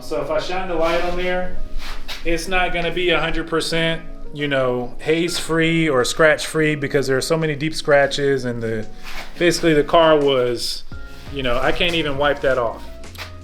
So if I shine the light on there, it's not going to be 100%, you know, haze free or scratch free, because there are so many deep scratches, and basically the car was, you know, I can't even wipe that off.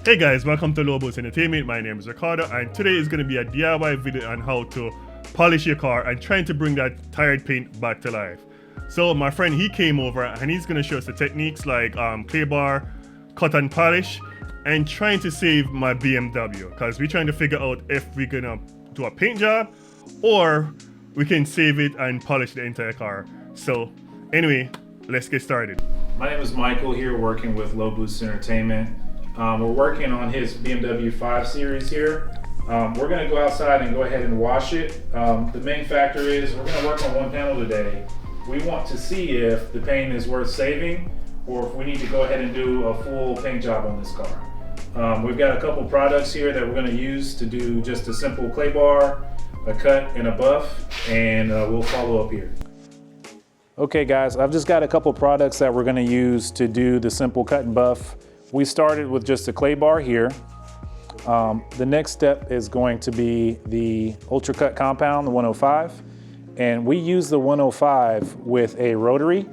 Hey guys, welcome to Lobos Entertainment. My name is Ricardo, and today is going to be a DIY video on how to polish your car and trying to bring that tired paint back to life. So my friend, he came over and he's going to show us the techniques like clay bar, cut and polish, and trying to save my BMW, because we're trying to figure out if we're going to do a paint job or we can save it and polish the entire car. So anyway, let's get started. My name is Michael, here working with Lobos Entertainment. We're working on his BMW 5 Series here. We're going to go outside and go ahead and wash it. The main factor is we're going to work on one panel today. We want to see if the paint is worth saving or if we need to go ahead and do a full paint job on this car. We've got a couple products here that we're going to use to do just a simple clay bar, a cut, and a buff, and we'll follow up here. Okay guys, I've just got a couple products that we're going to use to do the simple cut and buff. We started with just a clay bar here. The next step is going to be the Ultra Cut compound, the 105. And we use the 105 with a rotary.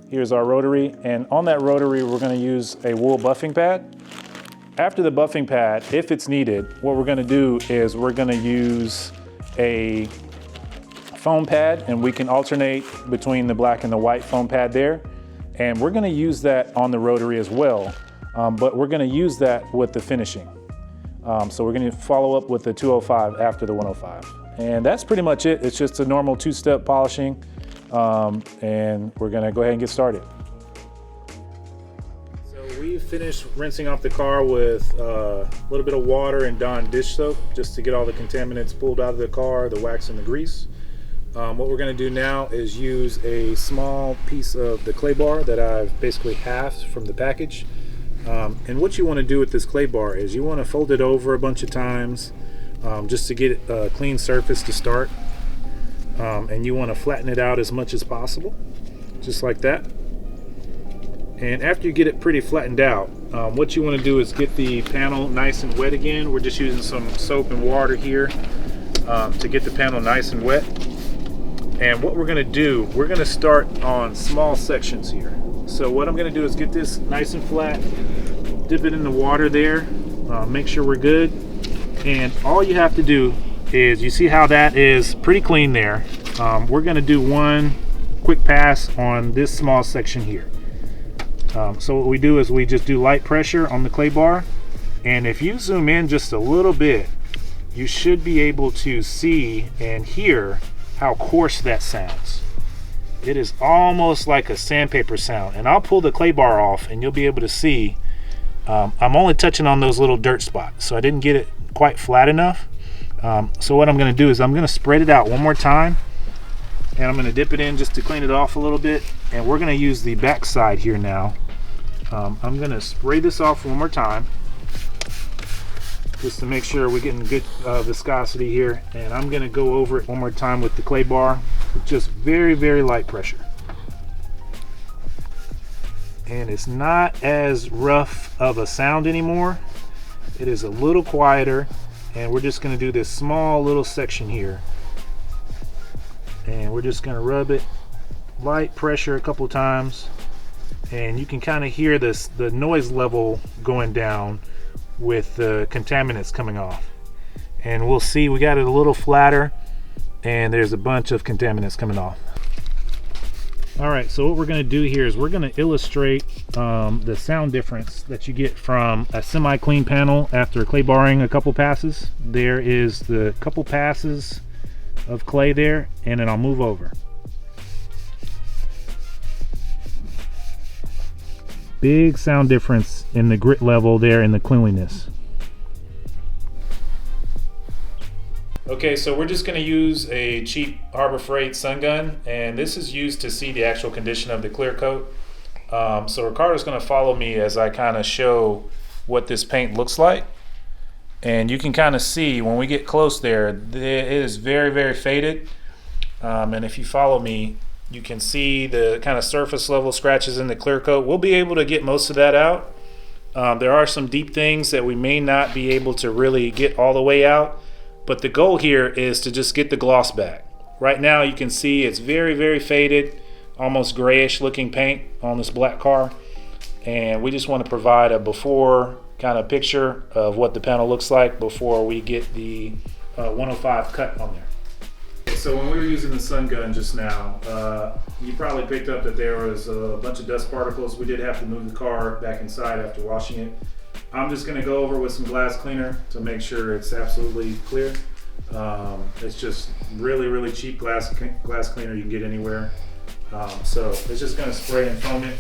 Here's our rotary. And on that rotary, we're going to use a wool buffing pad. After the buffing pad, if it's needed, what we're going to do is we're going to use a foam pad, and we can alternate between the black and the white foam pad there. And we're going to use that on the rotary as well. But we're going to use that with the finishing. So we're going to follow up with the 205 after the 105. And that's pretty much it. It's just a normal two-step polishing. And we're going to go ahead and get started. So we finished rinsing off the car with a little bit of water and Dawn dish soap just to get all the contaminants pulled out of the car, the wax and the grease. What we're going to do now is use a small piece of the clay bar that I've basically halved from the package. And what you want to do with this clay bar is you want to fold it over a bunch of times just to get a clean surface to start. And you want to flatten it out as much as possible, just like that. And after you get it pretty flattened out, what you want to do is get the panel nice and wet again. We're just using some soap and water here to get the panel nice and wet. And what we're going to do, we're going to start on small sections here. So what I'm going to do is get this nice and flat, dip it in the water there, make sure we're good. And all you have to do is, you see how that is pretty clean there. We're going to do one quick pass on this small section here. So what we do is we just do light pressure on the clay bar. And if you zoom in just a little bit, you should be able to see and hear how coarse that sounds. It is almost like a sandpaper sound. And I'll pull the clay bar off and you'll be able to see I'm only touching on those little dirt spots, so I didn't get it quite flat enough. So what I'm going to do is I'm going to spread it out one more time, and I'm going to dip it in just to clean it off a little bit. And we're going to use the back side here now. I'm going to spray this off one more time just to make sure we're getting good viscosity here. And I'm going to go over it one more time with the clay bar with just very, very light pressure. And it's not as rough of a sound anymore. It is a little quieter. And we're just going to do this small little section here. And we're just going to rub it light pressure a couple times. And you can kind of hear this, the noise level going down with the contaminants coming off. And we'll see, we got it a little flatter and there's a bunch of contaminants coming off. All right, so what we're going to do here is we're going to illustrate the sound difference that you get from a semi-clean panel after clay barring a couple passes. There is the couple passes of clay there, and then I'll move over. Big sound difference in the grit level there and the cleanliness. Okay, so we're just going to use a cheap Harbor Freight sun gun, and this is used to see the actual condition of the clear coat. So Ricardo's going to follow me as I kind of show what this paint looks like. And you can kind of see when we get close there, it is very, very faded. And if you follow me, you can see the kind of surface level scratches in the clear coat. We'll be able to get most of that out. There are some deep things that we may not be able to really get all the way out, but the goal here is to just get the gloss back. Right now you can see it's very, very faded, almost grayish looking paint on this black car. And we just want to provide a before kind of picture of what the panel looks like before we get the 105 cut on there. So when we were using the sun gun just now, you probably picked up that there was a bunch of dust particles. We did have to move the car back inside after washing it. I'm just going to go over with some glass cleaner to make sure it's absolutely clear. It's just really, really cheap glass cleaner you can get anywhere. So it's just going to spray and foam it,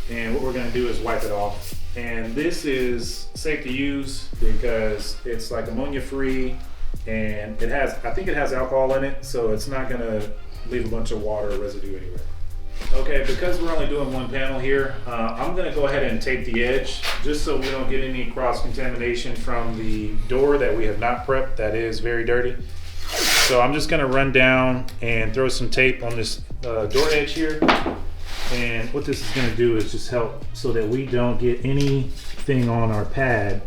and what we're going to do is wipe it off. And this is safe to use because it's like ammonia free, and it has, I think it has alcohol in it, so it's not going to leave a bunch of water or residue anywhere. Okay, because we're only doing one panel here, I'm going to go ahead and tape the edge just so we don't get any cross contamination from the door that we have not prepped that is very dirty. So I'm just going to run down and throw some tape on this door edge here. And what this is going to do is just help so that we don't get anything on our pad,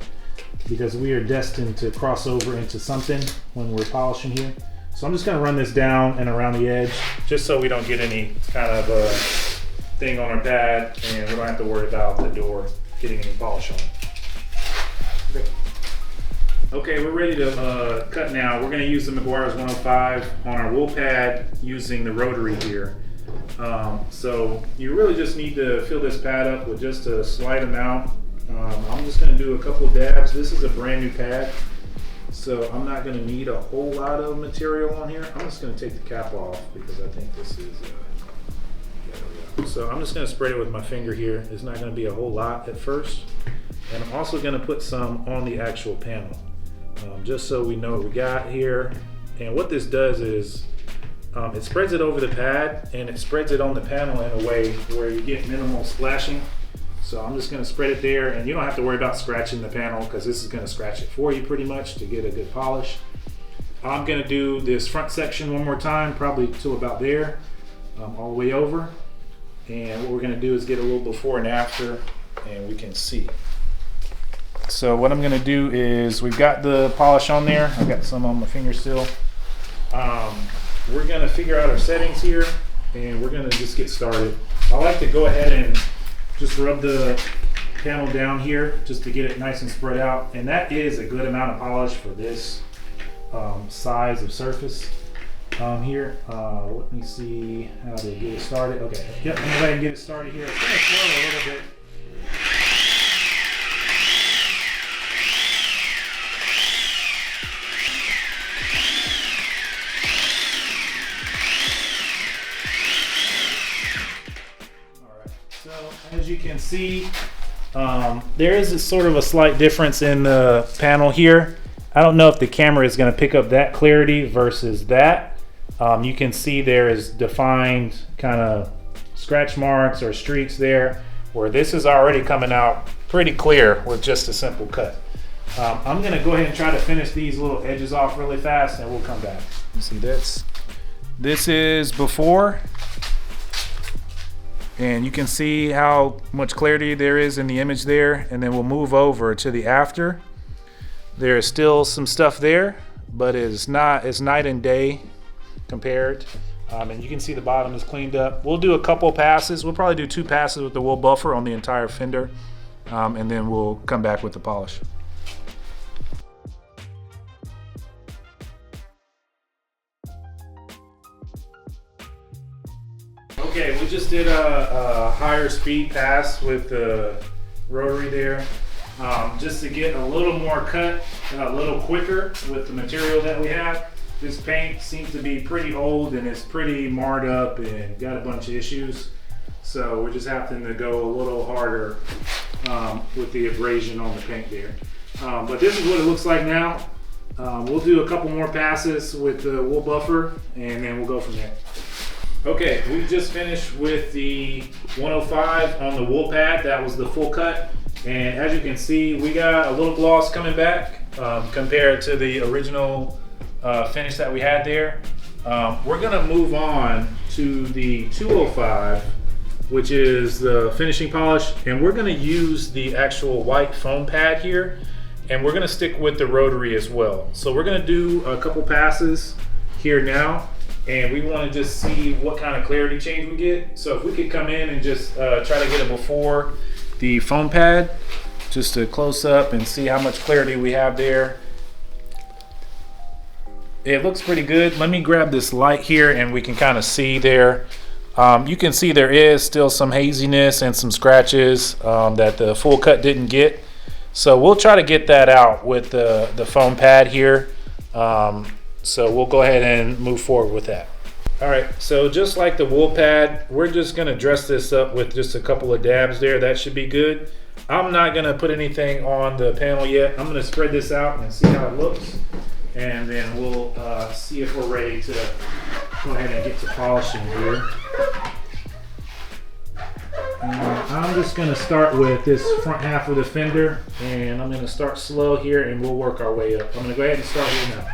because we are destined to cross over into something when we're polishing here. So I'm just going to run this down and around the edge just so we don't get any kind of thing on our pad, and we don't have to worry about the door getting any polish on it. Okay, we're ready to cut now. We're going to use the Meguiar's 105 on our wool pad using the rotary here. So you really just need to fill this pad up with just a slight amount. I'm just going to do a couple dabs. This is a brand new pad, so I'm not going to need a whole lot of material on here. I'm just going to take the cap off because I think this is so I'm just going to spray it with my finger here. It's not going to be a whole lot at first, and I'm also going to put some on the actual panel, just so we know what we got here. And what this does is it spreads it over the pad, and it spreads it on the panel in a way where you get minimal splashing. So I'm just going to spread it there, and you don't have to worry about scratching the panel because this is going to scratch it for you pretty much to get a good polish. I'm going to do this front section one more time, probably to about there, all the way over. And what we're going to do is get a little before and after, and we can see. So what I'm going to do is, we've got the polish on there. I've got some on my finger still. We're going to figure out our settings here, and we're going to just get started. I like to go ahead and just rub the panel down here just to get it nice and spread out, and that is a good amount of polish for this size of surface here. Let me see how to get it started. Okay, yep, I'm going to go ahead and get it started here. It's going to swirl a little bit. As you can see, there is a sort of a slight difference in the panel here. I don't know if the camera is going to pick up that clarity versus that. You can see there is defined kind of scratch marks or streaks there, where this is already coming out pretty clear with just a simple cut. I'm going to go ahead and try to finish these little edges off really fast, and we'll come back. You see this? This is before. And you can see how much clarity there is in the image there, and then we'll move over to the after. There is still some stuff there, but it's night and day compared. And you can see the bottom is cleaned up. We'll do a couple passes. We'll probably do 2 passes with the wool buffer on the entire fender, and then we'll come back with the polish. Okay, we just did a higher speed pass with the rotary there, just to get a little more cut, a little quicker with the material that we have. This paint seems to be pretty old, and it's pretty marred up and got a bunch of issues. So we're just having to go a little harder with the abrasion on the paint there. But this is what it looks like now. We'll do a couple more passes with the wool buffer, and then we'll go from there. Okay, we just finished with the 105 on the wool pad. That was the full cut. And as you can see, we got a little gloss coming back compared to the original finish that we had there. We're gonna move on to the 205, which is the finishing polish, and we're gonna use the actual white foam pad here, and we're gonna stick with the rotary as well. So we're gonna do a couple passes here now, and we wanna just see what kind of clarity change we get. So if we could come in and just try to get it before the foam pad, just to close up and see how much clarity we have there. It looks pretty good. Let me grab this light here and we can kind of see there. You can see there is still some haziness and some scratches that the full cut didn't get. So we'll try to get that out with the foam pad here. So we'll go ahead and move forward with that. All right, so just like the wool pad, we're just gonna dress this up with just a couple of dabs there. That should be good. I'm not gonna put anything on the panel yet. I'm gonna spread this out and see how it looks. And then we'll see if we're ready to go ahead and get to polishing here. I'm just gonna start with this front half of the fender, and I'm gonna start slow here and we'll work our way up. I'm gonna go ahead and start here now.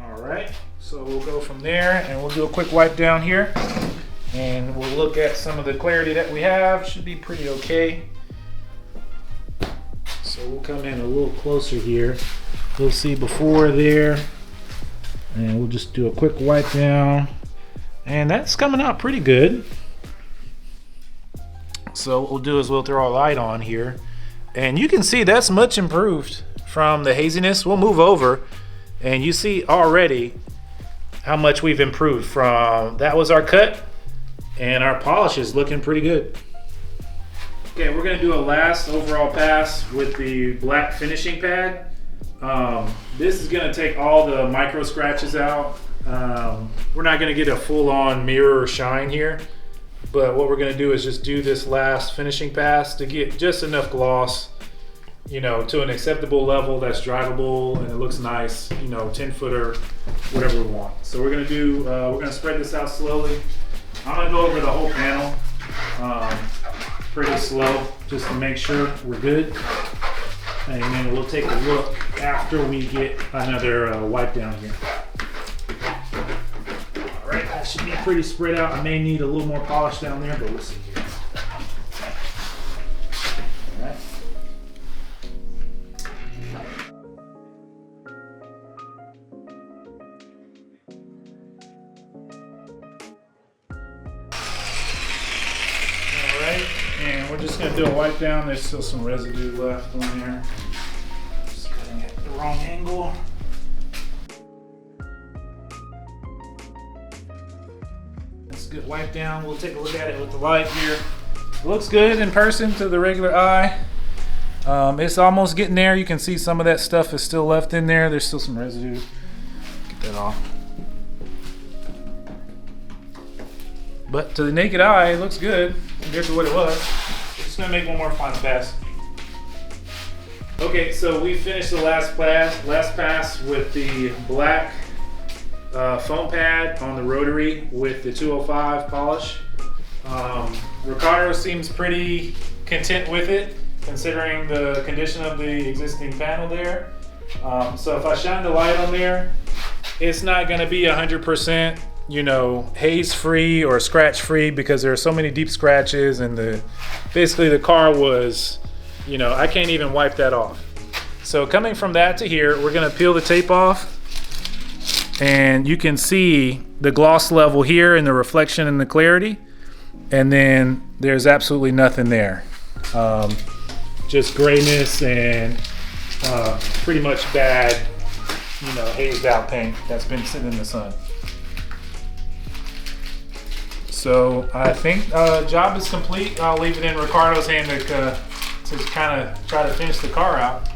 All right, so we'll go from there and we'll do a quick wipe down here. And we'll look at some of the clarity that we have. Should be pretty okay. So we'll come in a little closer here. You'll see before there. And we'll just do a quick wipe down. And that's coming out pretty good. So what we'll do is we'll throw a light on here. And you can see that's much improved from the haziness. We'll move over. And you see already how much we've improved from, that was our cut. And our polish is looking pretty good. Okay, we're gonna do a last overall pass with the black finishing pad. This is gonna take all the micro scratches out. We're not gonna get a full-on mirror shine here, but what we're gonna do is just do this last finishing pass to get just enough gloss, you know, to an acceptable level that's drivable and it looks nice, you know, 10-footer, whatever we want. So we're gonna spread this out slowly. I'm gonna go over the whole panel pretty slow just to make sure we're good. And then we'll take a look after we get another wipe down here. All right, that should be pretty spread out. I may need a little more polish down there, but we'll see here. All right. And we're just going to do a wipe down. There's still some residue left on there. Just cutting it at the wrong angle. That's a good wipe down. We'll take a look at it with the light here. It looks good in person to the regular eye. It's almost getting there. You can see some of that stuff is still left in there. There's still some residue. Get that off. But to the naked eye, it looks good compared to what it was. We're just gonna make one more final pass. Okay, so we finished the last pass with the black foam pad on the rotary with the 205 polish. Ricardo seems pretty content with it, considering the condition of the existing panel there. So if I shine the light on there, it's not gonna be 100%. You know, haze free or scratch free because there are so many deep scratches and basically the car was, you know, I can't even wipe that off. So coming from that to here, we're gonna peel the tape off and you can see the gloss level here and the reflection and the clarity, and then there's absolutely nothing there. Just grayness and pretty much bad, you know, hazed out paint that's been sitting in the sun. So I think job is complete. I'll leave it in Ricardo's hand to kind of try to finish the car out.